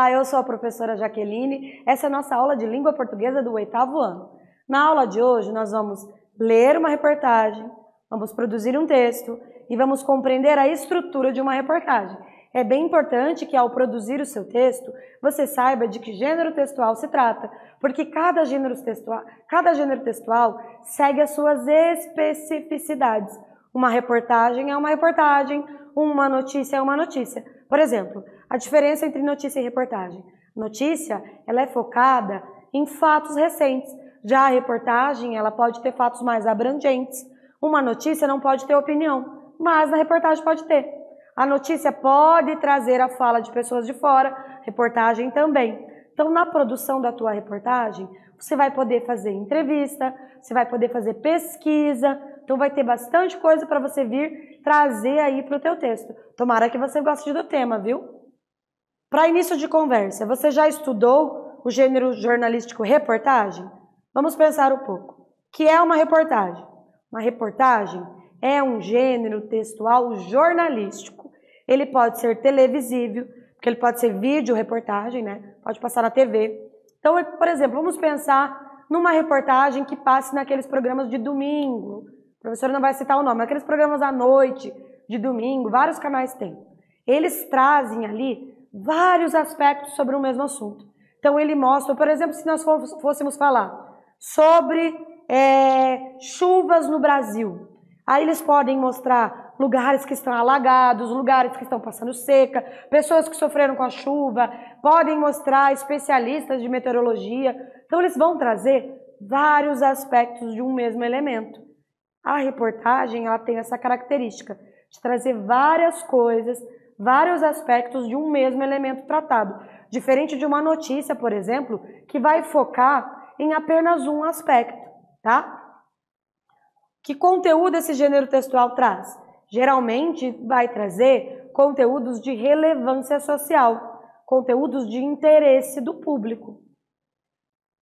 Olá, eu sou a professora Jaqueline, essa é a nossa aula de língua portuguesa do 8º ano. Na aula de hoje nós vamos ler uma reportagem, vamos produzir um texto e vamos compreender a estrutura de uma reportagem. É bem importante que ao produzir o seu texto, você saiba de que gênero textual se trata, porque cada gênero textual segue as suas especificidades. Uma reportagem é uma reportagem, uma notícia é uma notícia. Por exemplo, a diferença entre notícia e reportagem. Notícia, ela é focada em fatos recentes. Já a reportagem, ela pode ter fatos mais abrangentes. Uma notícia não pode ter opinião, mas na reportagem pode ter. A notícia pode trazer a fala de pessoas de fora, reportagem também. Então, na produção da tua reportagem, você vai poder fazer entrevista, você vai poder fazer pesquisa, então vai ter bastante coisa para você vir trazer aí para o teu texto. Tomara que você goste do tema, viu? Para início de conversa, você já estudou o gênero jornalístico reportagem? Vamos pensar um pouco. O que é uma reportagem? Uma reportagem é um gênero textual jornalístico. Ele pode ser televisível, porque ele pode ser vídeo-reportagem, né? Pode passar na TV. Então, por exemplo, vamos pensar numa reportagem que passe naqueles programas de domingo. A professora não vai citar o nome, aqueles programas à noite, de domingo, vários canais têm. Eles trazem ali vários aspectos sobre o mesmo assunto. Então, ele mostra, por exemplo, se nós fôssemos falar sobre chuvas no Brasil. Aí eles podem mostrar lugares que estão alagados, lugares que estão passando seca, pessoas que sofreram com a chuva, podem mostrar especialistas de meteorologia. Então, eles vão trazer vários aspectos de um mesmo elemento. A reportagem, ela tem essa característica de trazer várias coisas, vários aspectos de um mesmo elemento tratado. Diferente de uma notícia, por exemplo, que vai focar em apenas um aspecto, tá? Que conteúdo esse gênero textual traz? Geralmente vai trazer conteúdos de relevância social, conteúdos de interesse do público.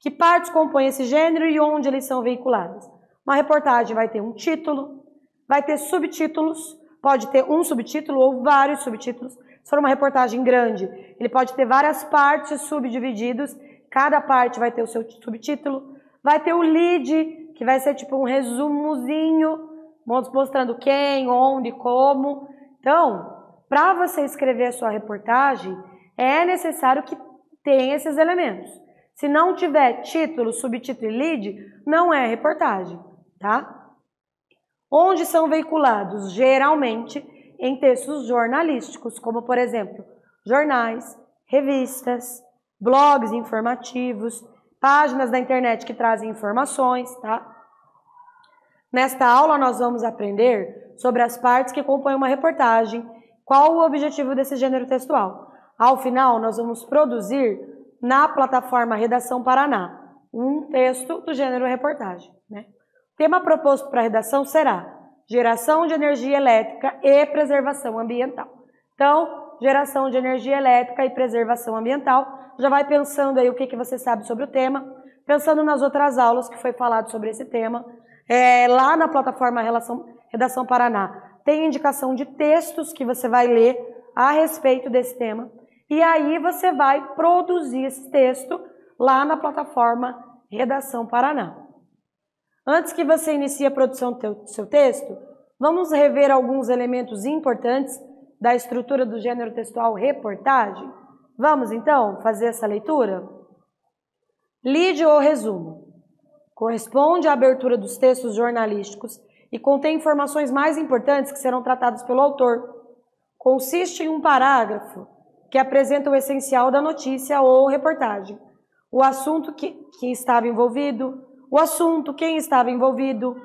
Que partes compõem esse gênero e onde eles são veiculados? Uma reportagem vai ter um título, vai ter subtítulos, pode ter um subtítulo ou vários subtítulos. Se for uma reportagem grande, ele pode ter várias partes subdivididas, cada parte vai ter o seu subtítulo. Vai ter o lead, que vai ser tipo um resumozinho, mostrando quem, onde, como. Então, para você escrever a sua reportagem, é necessário que tenha esses elementos. Se não tiver título, subtítulo e lead, não é reportagem, tá? Onde são veiculados? Geralmente em textos jornalísticos, como por exemplo, jornais, revistas, blogs informativos, páginas da internet que trazem informações, tá? Nesta aula nós vamos aprender sobre as partes que compõem uma reportagem, qual o objetivo desse gênero textual. Ao final, nós vamos produzir na plataforma Redação Paraná um texto do gênero reportagem, né? O tema proposto para a redação será geração de energia elétrica e preservação ambiental. Então, geração de energia elétrica e preservação ambiental, já vai pensando aí o que você sabe sobre o tema, pensando nas outras aulas que foi falado sobre esse tema. Lá na plataforma Redação Paraná tem indicação de textos que você vai ler a respeito desse tema, e aí você vai produzir esse texto lá na plataforma Redação Paraná. Antes que você inicie a produção do seu texto, vamos rever alguns elementos importantes da estrutura do gênero textual reportagem? Vamos, então, fazer essa leitura? Lead ou resumo. Corresponde à abertura dos textos jornalísticos e contém informações mais importantes que serão tratadas pelo autor. Consiste em um parágrafo que apresenta o essencial da notícia ou reportagem, o assunto que estava envolvido, o assunto, quem estava envolvido,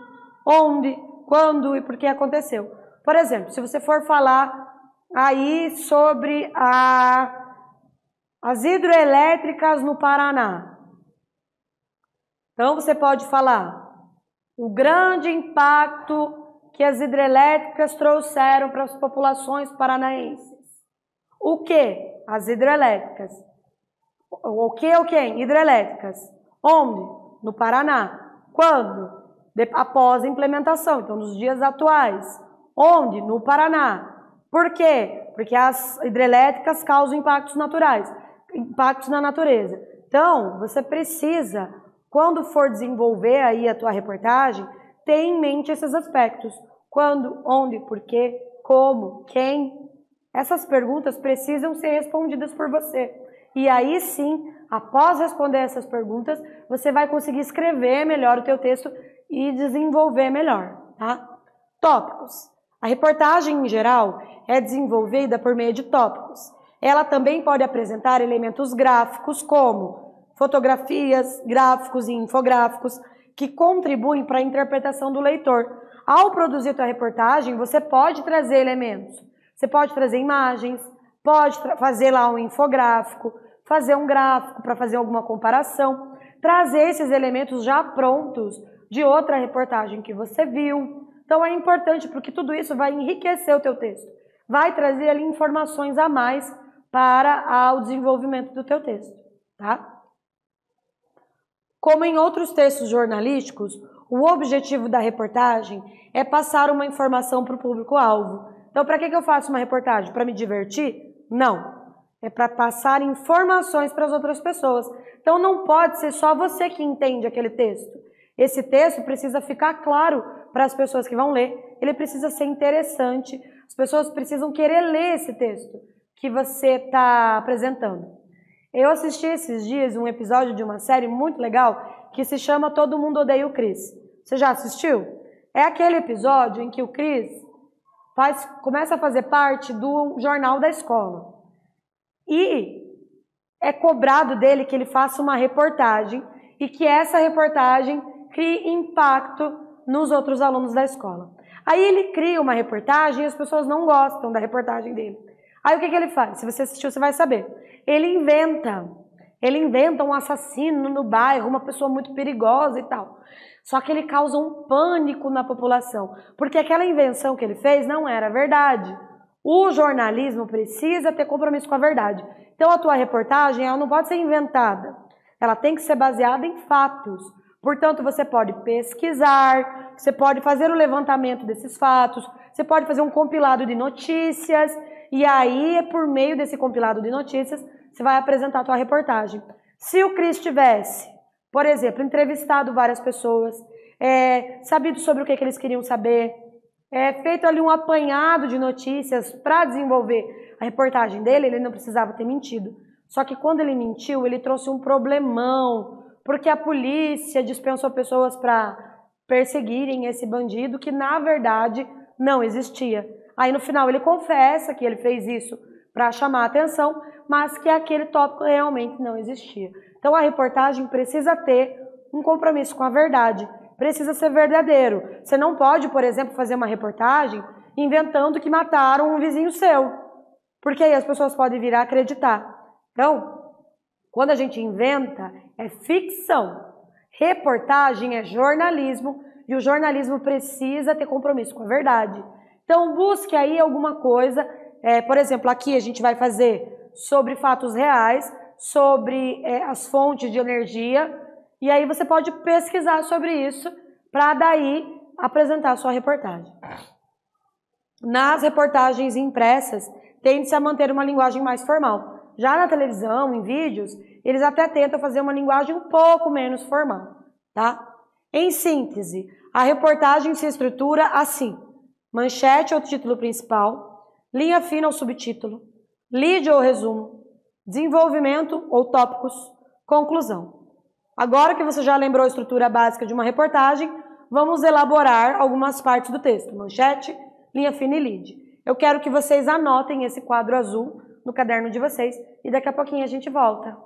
onde, quando e por que aconteceu. Por exemplo, se você for falar aí sobre as hidroelétricas no Paraná, então você pode falar o grande impacto que as hidrelétricas trouxeram para as populações paranaenses. O que? As hidrelétricas. O que ou quem? Hidrelétricas. Onde? No Paraná. Quando? Após a implementação, então nos dias atuais. Onde? No Paraná. Por quê? Porque as hidrelétricas causam impactos naturais. impactos na natureza. Então, você precisa, quando for desenvolver aí a tua reportagem, ter em mente esses aspectos. Quando, onde, porquê, como, quem. Essas perguntas precisam ser respondidas por você. E aí sim, após responder essas perguntas, você vai conseguir escrever melhor o teu texto e desenvolver melhor, tá? Tópicos. A reportagem, em geral, é desenvolvida por meio de tópicos. Ela também pode apresentar elementos gráficos, como fotografias, gráficos e infográficos, que contribuem para a interpretação do leitor. Ao produzir tua reportagem, você pode trazer elementos. Você pode trazer imagens, pode fazer lá um infográfico, fazer um gráfico para fazer alguma comparação, trazer esses elementos já prontos de outra reportagem que você viu. Então é importante porque tudo isso vai enriquecer o teu texto, vai trazer ali informações a mais para o desenvolvimento do teu texto, tá? Como em outros textos jornalísticos, o objetivo da reportagem é passar uma informação para o público-alvo. Então, para que eu faço uma reportagem? Para me divertir? Não. É para passar informações para as outras pessoas. Então, não pode ser só você que entende aquele texto. Esse texto precisa ficar claro para as pessoas que vão ler. Ele precisa ser interessante. As pessoas precisam querer ler esse texto que você está apresentando. Eu assisti esses dias um episódio de uma série muito legal que se chama Todo Mundo Odeia o Chris. Você já assistiu? É aquele episódio em que o Chris começa a fazer parte do jornal da escola. E é cobrado dele que ele faça uma reportagem e que essa reportagem crie impacto nos outros alunos da escola. Aí ele cria uma reportagem e as pessoas não gostam da reportagem dele. Aí o que ele faz? Se você assistiu, você vai saber. Ele inventa um assassino no bairro, uma pessoa muito perigosa e tal. Só que ele causa um pânico na população, porque aquela invenção que ele fez não era verdade. O jornalismo precisa ter compromisso com a verdade. Então a tua reportagem ela não pode ser inventada, ela tem que ser baseada em fatos. Portanto, você pode pesquisar, você pode fazer o levantamento desses fatos, você pode fazer um compilado de notícias, e aí, por meio desse compilado de notícias, você vai apresentar a tua reportagem. Se o Chris tivesse, por exemplo, entrevistado várias pessoas, sabido sobre o que eles queriam saber, feito ali um apanhado de notícias para desenvolver a reportagem dele, ele não precisava ter mentido. Só que quando ele mentiu, ele trouxe um problemão, porque a polícia dispensou pessoas para perseguirem esse bandido que, na verdade, não existia. Aí, no final, ele confessa que ele fez isso para chamar a atenção, mas que aquele tópico realmente não existia. Então, a reportagem precisa ter um compromisso com a verdade, precisa ser verdadeiro. Você não pode, por exemplo, fazer uma reportagem inventando que mataram um vizinho seu, porque aí as pessoas podem vir a acreditar. Então, quando a gente inventa, é ficção. Reportagem é jornalismo e o jornalismo precisa ter compromisso com a verdade. Então, busque aí alguma coisa, por exemplo, aqui a gente vai fazer sobre fatos reais, sobre as fontes de energia, e aí você pode pesquisar sobre isso para daí apresentar a sua reportagem. Nas reportagens impressas, tende-se a manter uma linguagem mais formal. Já na televisão, em vídeos, eles até tentam fazer uma linguagem um pouco menos formal, tá? Em síntese, a reportagem se estrutura assim: manchete ou título principal, linha fina ou subtítulo, lead ou resumo, desenvolvimento ou tópicos, conclusão. Agora que você já lembrou a estrutura básica de uma reportagem, vamos elaborar algumas partes do texto: manchete, linha fina e lead. Eu quero que vocês anotem esse quadro azul no caderno de vocês e daqui a pouquinho a gente volta.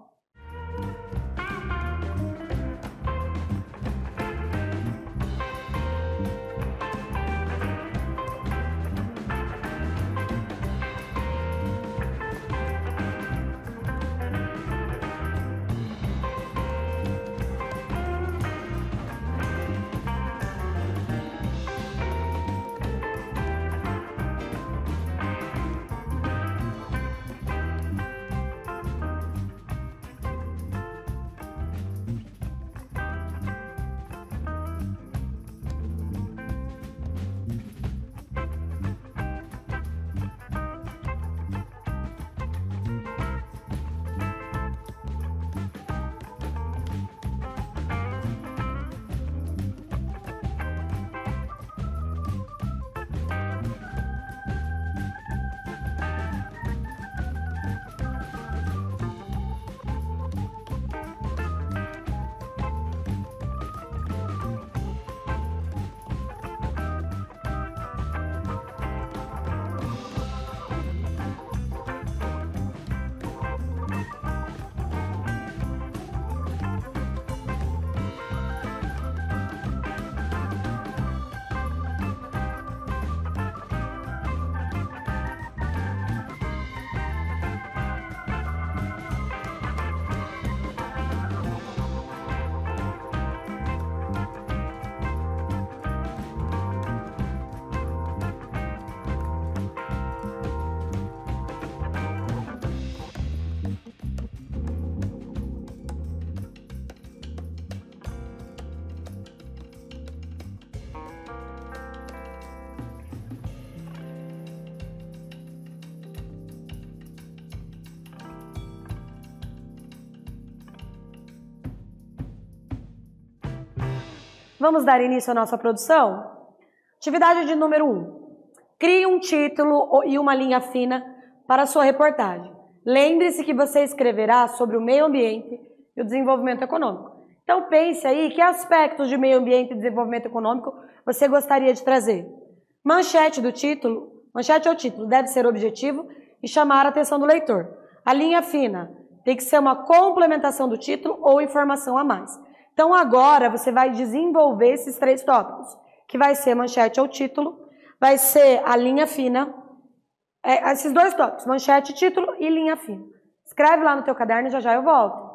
Vamos dar início à nossa produção? Atividade de número 1. Crie um título e uma linha fina para a sua reportagem. Lembre-se que você escreverá sobre o meio ambiente e o desenvolvimento econômico. Então pense aí que aspectos de meio ambiente e desenvolvimento econômico você gostaria de trazer. Manchete do título, manchete ou título, deve ser objetivo e chamar a atenção do leitor. A linha fina tem que ser uma complementação do título ou informação a mais. Então agora você vai desenvolver esses 3 tópicos, que vai ser manchete ou título, vai ser a linha fina, esses 2 tópicos, manchete, título e linha fina. Escreve lá no teu caderno e já eu volto.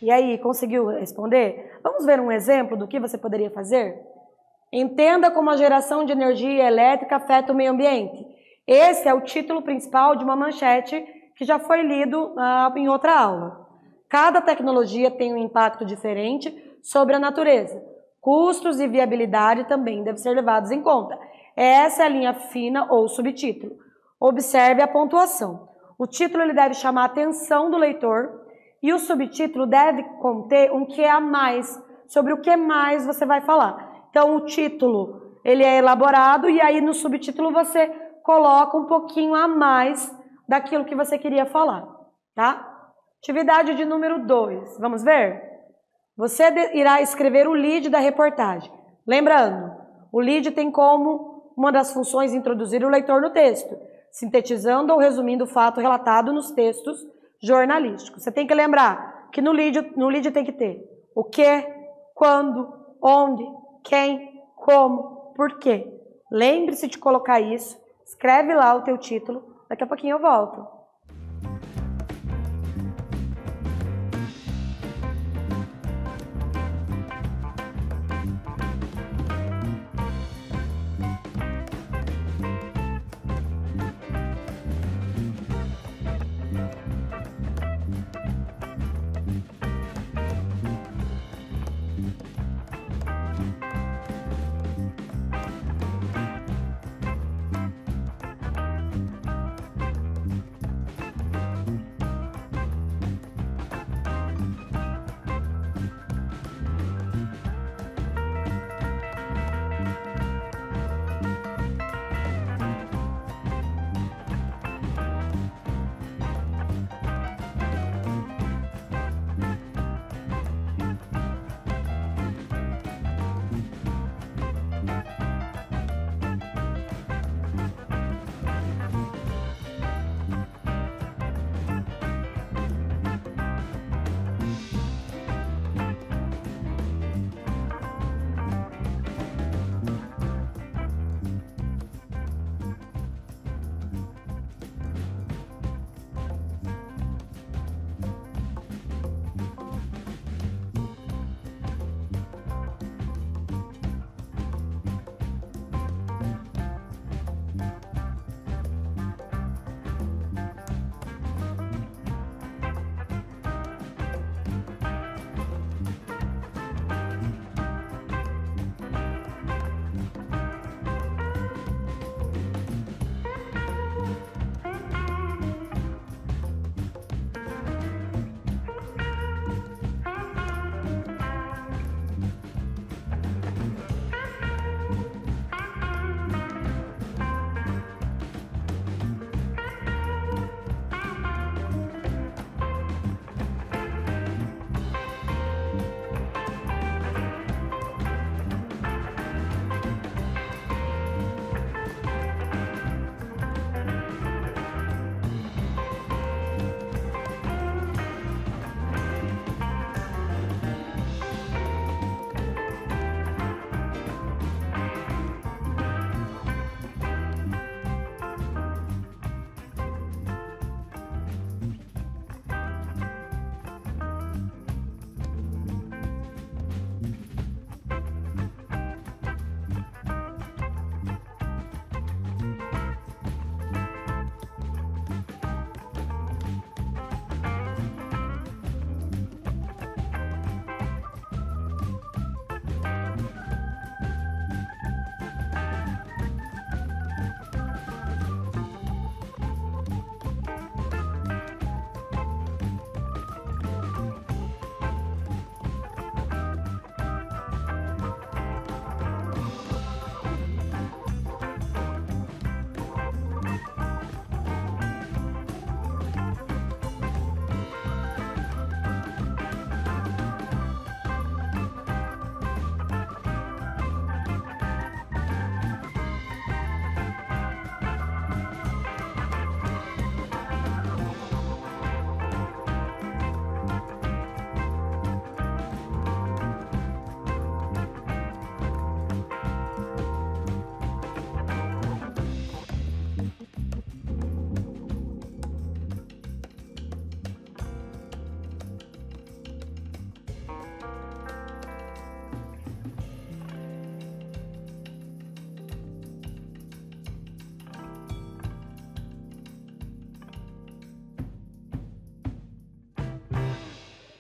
E aí, conseguiu responder? Vamos ver um exemplo do que você poderia fazer? Entenda como a geração de energia elétrica afeta o meio ambiente. Esse é o título principal de uma manchete que já foi lido em outra aula. Cada tecnologia tem um impacto diferente sobre a natureza. Custos e viabilidade também devem ser levados em conta. Essa é a linha fina ou subtítulo. Observe a pontuação. O título ele deve chamar a atenção do leitor e o subtítulo deve conter um que a mais, sobre o que mais você vai falar. Então, o título ele é elaborado e aí no subtítulo você coloca um pouquinho a mais daquilo que você queria falar, tá? Atividade de número 2. Vamos ver? Você irá escrever o lead da reportagem. Lembrando, o lead tem como uma das funções introduzir o leitor no texto, sintetizando ou resumindo o fato relatado nos textos jornalísticos. Você tem que lembrar que no lead tem que ter o que, quando, onde, quem, como, por quê. Lembre-se de colocar isso, escreve lá o teu título, daqui a pouquinho eu volto.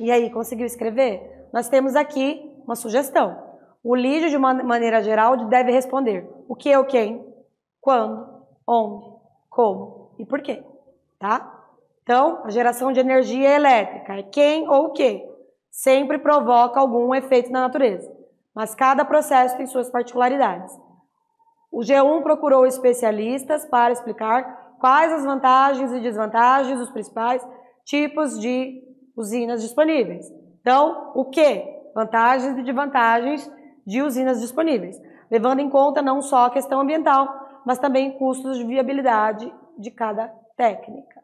E aí, conseguiu escrever? Nós temos aqui uma sugestão. O lead, de uma maneira geral, deve responder o que, o quem, quando, onde, como e por quê, tá? Então, a geração de energia elétrica é quem ou o que. Sempre provoca algum efeito na natureza, mas cada processo tem suas particularidades. O G1 procurou especialistas para explicar quais as vantagens e desvantagens dos principais tipos de usinas disponíveis. Então, o que? Vantagens e desvantagens de usinas disponíveis, levando em conta não só a questão ambiental, mas também custos de viabilidade de cada técnica.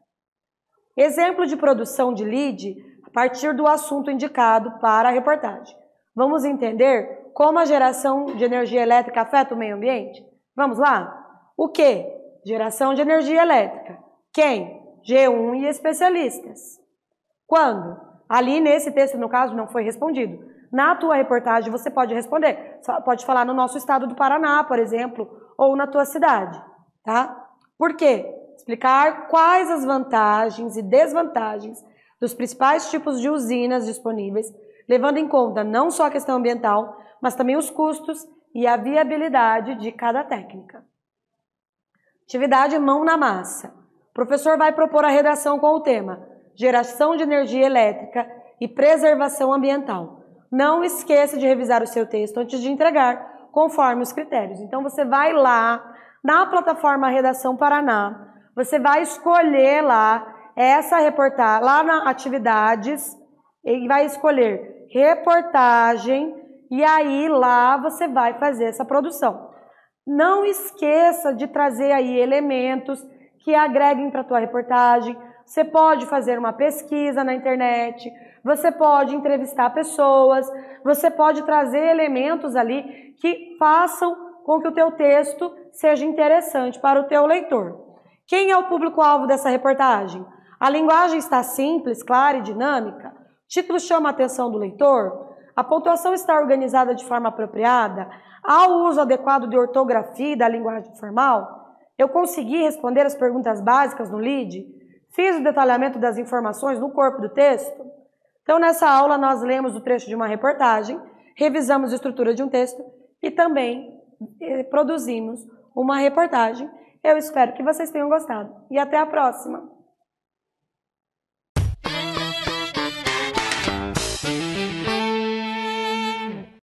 Exemplo de produção de lead a partir do assunto indicado para a reportagem. Vamos entender como a geração de energia elétrica afeta o meio ambiente? Vamos lá? O que? Geração de energia elétrica. Quem? G1 e especialistas. Quando? Ali nesse texto, no caso, não foi respondido. Na tua reportagem você pode responder. Pode falar no nosso estado do Paraná, por exemplo, ou na tua cidade, tá? Por quê? Explicar quais as vantagens e desvantagens dos principais tipos de usinas disponíveis, levando em conta não só a questão ambiental, mas também os custos e a viabilidade de cada técnica. Atividade mão na massa. O professor vai propor a redação com o tema Geração de energia elétrica e preservação ambiental. Não esqueça de revisar o seu texto antes de entregar, conforme os critérios. Então, você vai lá na plataforma Redação Paraná, você vai escolher lá essa reportagem, lá na atividades, e vai escolher reportagem, e aí lá você vai fazer essa produção. Não esqueça de trazer aí elementos que agreguem para a tua reportagem. Você pode fazer uma pesquisa na internet, você pode entrevistar pessoas, você pode trazer elementos ali que façam com que o teu texto seja interessante para o teu leitor. Quem é o público-alvo dessa reportagem? A linguagem está simples, clara e dinâmica? O título chama a atenção do leitor? A pontuação está organizada de forma apropriada? Há o uso adequado de ortografia e da linguagem formal? Eu consegui responder as perguntas básicas no lead? Fiz o detalhamento das informações no corpo do texto? Então, nessa aula, nós lemos o trecho de uma reportagem, revisamos a estrutura de um texto e também produzimos uma reportagem. Eu espero que vocês tenham gostado. E até a próxima!